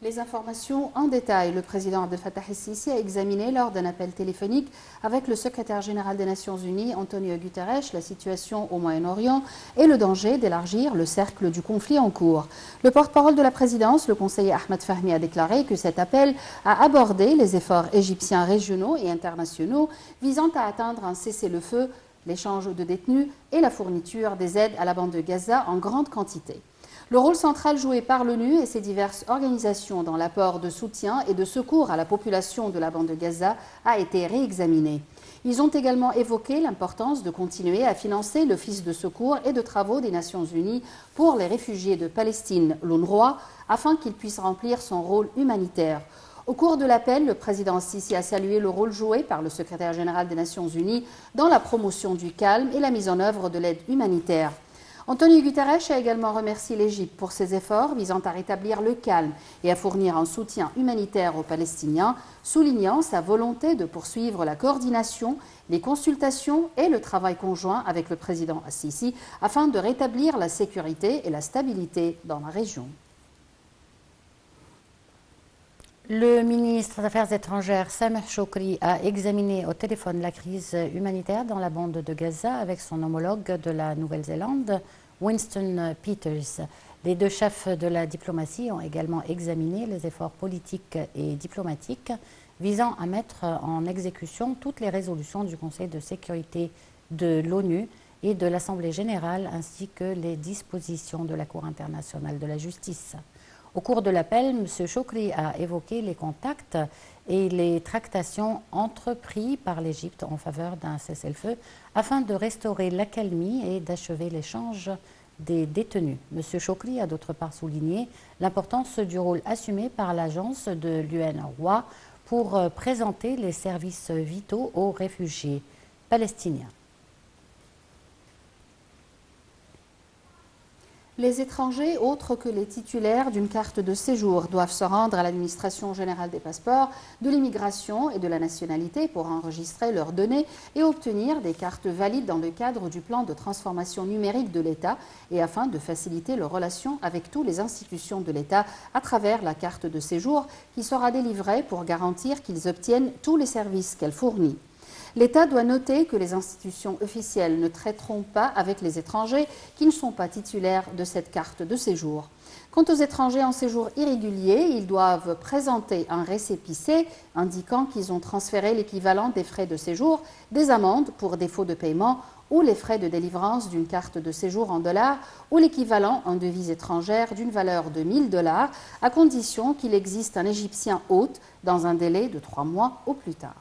Les informations en détail. Le président Abdel Fattah el-Sisi a examiné lors d'un appel téléphonique avec le secrétaire général des Nations Unies, Antonio Guterres, la situation au Moyen-Orient et le danger d'élargir le cercle du conflit en cours. Le porte-parole de la présidence, le conseiller Ahmed Fahmy, a déclaré que cet appel a abordé les efforts égyptiens régionaux et internationaux visant à atteindre un cessez-le-feu, l'échange de détenus et la fourniture des aides à la bande de Gaza en grande quantité. Le rôle central joué par l'ONU et ses diverses organisations dans l'apport de soutien et de secours à la population de la bande de Gaza a été réexaminé. Ils ont également évoqué l'importance de continuer à financer l'Office de secours et de travaux des Nations Unies pour les réfugiés de Palestine, l'UNRWA, afin qu'il puisse remplir son rôle humanitaire. Au cours de l'appel, le président Sisi a salué le rôle joué par le secrétaire général des Nations Unies dans la promotion du calme et la mise en œuvre de l'aide humanitaire. Antonio Guterres a également remercié l'Égypte pour ses efforts visant à rétablir le calme et à fournir un soutien humanitaire aux Palestiniens, soulignant sa volonté de poursuivre la coordination, les consultations et le travail conjoint avec le président Sisi afin de rétablir la sécurité et la stabilité dans la région. Le ministre des Affaires étrangères, Sameh Shoukry, a examiné au téléphone la crise humanitaire dans la bande de Gaza avec son homologue de la Nouvelle-Zélande, Winston Peters. Les deux chefs de la diplomatie ont également examiné les efforts politiques et diplomatiques visant à mettre en exécution toutes les résolutions du Conseil de sécurité de l'ONU et de l'Assemblée générale ainsi que les dispositions de la Cour internationale de la justice. Au cours de l'appel, M. Shoukry a évoqué les contacts et les tractations entrepris par l'Égypte en faveur d'un cessez-le-feu afin de restaurer l'accalmie et d'achever l'échange des détenus. M. Shoukry a d'autre part souligné l'importance du rôle assumé par l'agence de l'UNRWA pour présenter les services vitaux aux réfugiés palestiniens. Les étrangers, autres que les titulaires d'une carte de séjour, doivent se rendre à l'administration générale des passeports, de l'immigration et de la nationalité pour enregistrer leurs données et obtenir des cartes valides dans le cadre du plan de transformation numérique de l'État et afin de faciliter leurs relations avec toutes les institutions de l'État à travers la carte de séjour qui sera délivrée pour garantir qu'ils obtiennent tous les services qu'elle fournit. L'État doit noter que les institutions officielles ne traiteront pas avec les étrangers qui ne sont pas titulaires de cette carte de séjour. Quant aux étrangers en séjour irrégulier, ils doivent présenter un récépissé indiquant qu'ils ont transféré l'équivalent des frais de séjour, des amendes pour défaut de paiement ou les frais de délivrance d'une carte de séjour en dollars ou l'équivalent en devises étrangères d'une valeur de 1 000 $, à condition qu'il existe un Égyptien hôte dans un délai de 3 mois au plus tard.